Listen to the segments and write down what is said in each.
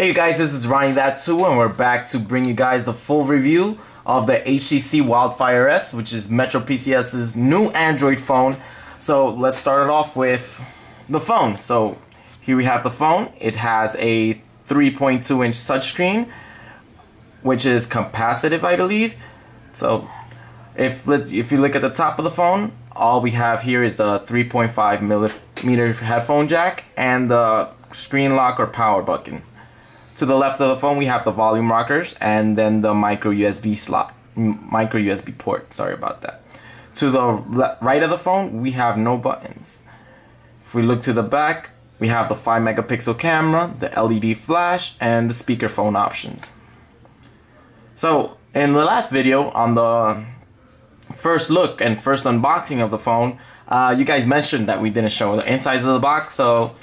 Hey you guys, this is Ronnie That Too, and we're back to bring you guys the full review of the HTC Wildfire S, which is MetroPCS's new Android phone. So let's start it off with the phone. So here we have the phone. It has a 3.2-inch touchscreen, which is capacitive, I believe. So if you look at the top of the phone, all we have here is the 3.5 millimeter headphone jack and the screen lock or power button. To the left of the phone, we have the volume rockers and then the micro USB port. Sorry about that. To the right of the phone, we have no buttons. If we look to the back, we have the 5 megapixel camera, the LED flash, and the speakerphone options. So in the last video, on the first look and first unboxing of the phone, you guys mentioned that we didn't show the insides of the box. So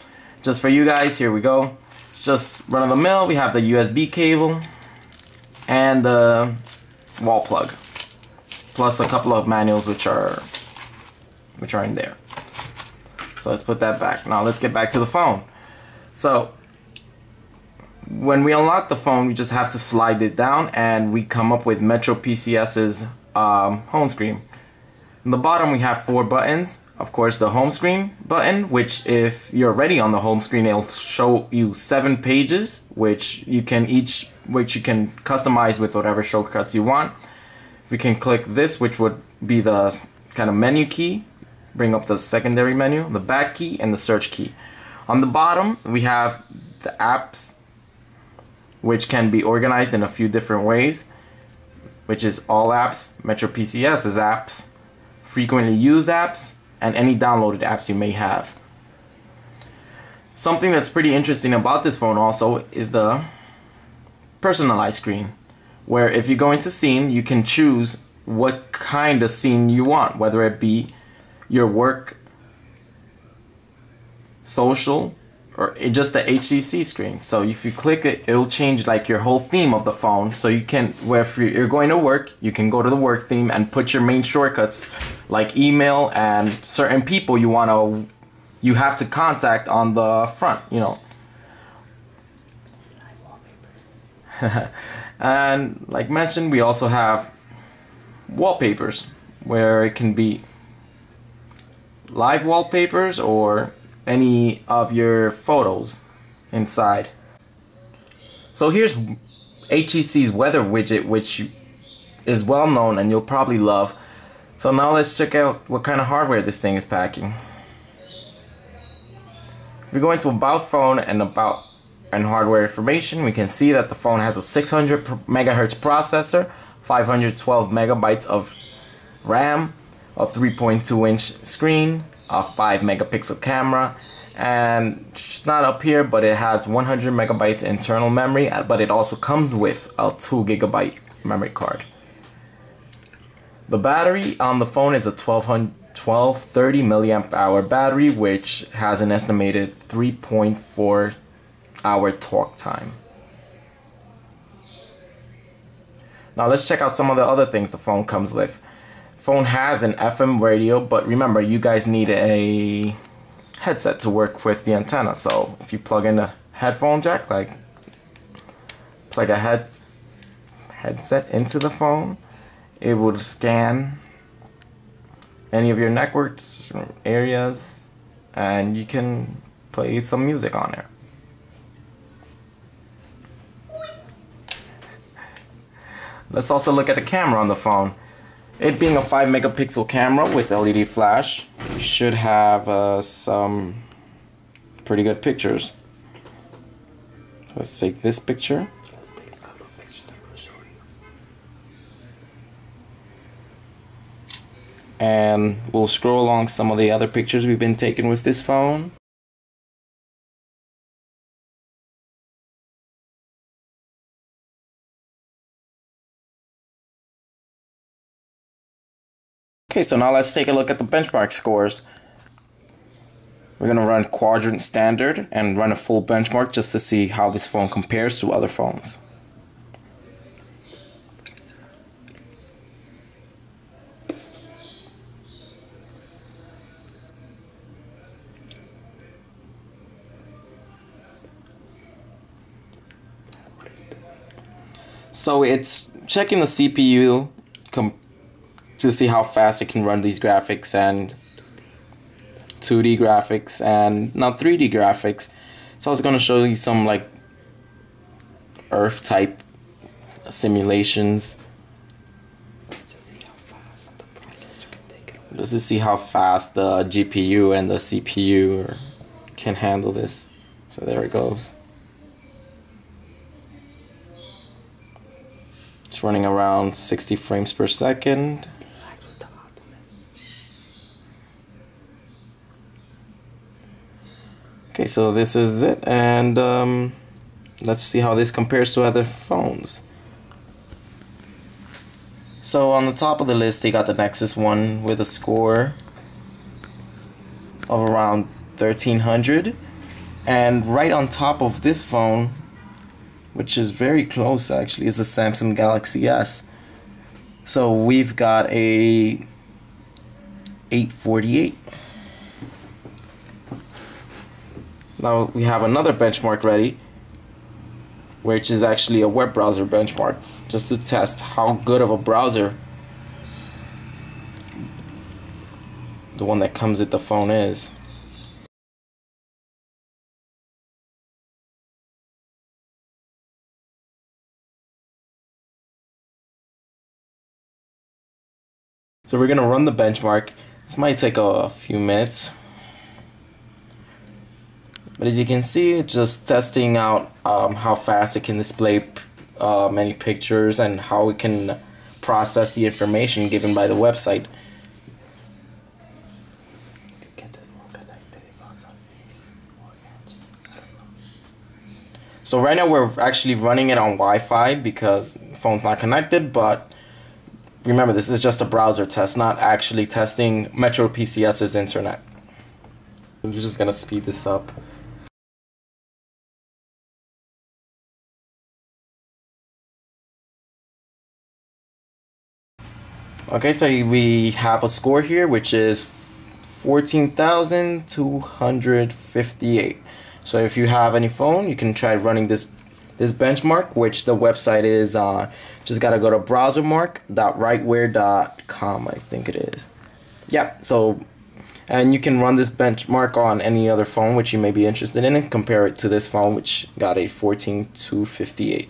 just for you guys, here we go. It's just run of the mill. We have the USB cable and the wall plug, plus a couple of manuals which are in there. So let's put that back. Now let's get back to the phone. So when we unlock the phone, we just have to slide it down and we come up with MetroPCS's home screen. In the bottom we have 4 buttons. Of course, the home screen button, which if you're already on the home screen, it'll show you 7 pages, which you can customize with whatever shortcuts you want. We can click this, which would be the kind of menu key, bring up the secondary menu, the back key, and the search key. On the bottom, we have the apps, which can be organized in a few different ways, which is all apps, MetroPCS's apps, frequently used apps, and any downloaded apps you may have. Something that's pretty interesting about this phone also is the personalized screen, where if you go into scene, you can choose what kind of scene you want, whether it be your work, social, or just the HTC screen. So if you click it, it'll change like your whole theme of the phone. So you can, where if you're going to work, you can go to the work theme and put your main shortcuts like email and certain people you have to contact on the front, you know. And like mentioned, we also have wallpapers, where it can be live wallpapers or any of your photos inside. So here's HTC's weather widget, which is well known and you'll probably love. So now let's check out what kind of hardware this thing is packing. If we go into About Phone and hardware information, we can see that the phone has a 600 megahertz processor, 512 megabytes of RAM, a 3.2-inch screen, a 5 megapixel camera, and it's not up here, but it has 100 megabytes internal memory, but it also comes with a 2 gigabyte memory card. The battery on the phone is a 1230 milliamp hour battery, which has an estimated 3.4 hour talk time. Now let's check out some of the other things the phone comes with. Phone has an FM radio, but remember, you guys need a headset to work with the antenna. So if you plug in a headphone jack, like plug a headset into the phone, it will scan any of your networks areas and you can play some music on there. Let's also look at the camera on the phone. It being a 5 megapixel camera with LED flash, you should have some pretty good pictures. Let's take this picture. And we'll scroll along some of the other pictures we've been taking with this phone. Okay, so now let's take a look at the benchmark scores. We're going to run quadrant standard and run a full benchmark just to see how this phone compares to other phones. So it's checking the CPU to see how fast it can run these graphics and 2D graphics and now 3D graphics. So I was going to show you some like Earth type simulations. Just to see how fast the GPU and the CPU can handle this. So there it goes. It's running around 60 frames per second. Okay, so this is it, and let's see how this compares to other phones. So on the top of the list, they got the Nexus One with a score of around 1300, and right on top of this phone, which is very close actually, is the Samsung Galaxy S. So we've got a 848. Now we have another benchmark ready, which is actually a web browser benchmark, just to test how good of a browser the one that comes with the phone is. So we're gonna run the benchmark. This might take a few minutes. But as you can see, it's just testing out how fast it can display many pictures and how it can process the information given by the website. So right now we're actually running it on Wi-Fi because the phone's not connected, but remember this is just a browser test, not actually testing MetroPCS's internet. We're just gonna speed this up. Okay, so we have a score here which is 14,258. So if you have any phone, you can try running this benchmark, which the website is just gotta go to browsermark.rightware.com, I think it is. Yeah, so and you can run this benchmark on any other phone which you may be interested in and compare it to this phone which got a 14,258.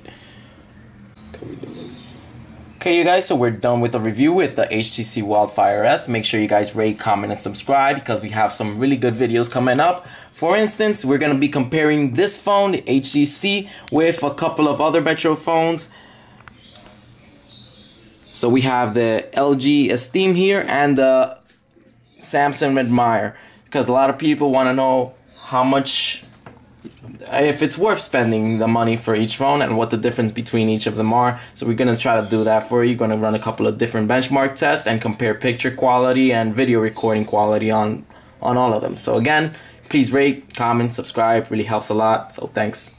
Okay, you guys, so we're done with the review with the HTC Wildfire S. Make sure you guys rate, comment, and subscribe because we have some really good videos coming up. For instance, we're going to be comparing this phone, the HTC, with a couple of other Metro phones. So we have the LG Esteem here and the Samsung Admire, because a lot of people want to know how much, if it's worth spending the money for each phone and what the difference between each of them are. So we're going to try to do that for you. Going to run a couple of different benchmark tests and compare picture quality and video recording quality on all of them. So again, please rate, comment, subscribe, really helps a lot. So thanks.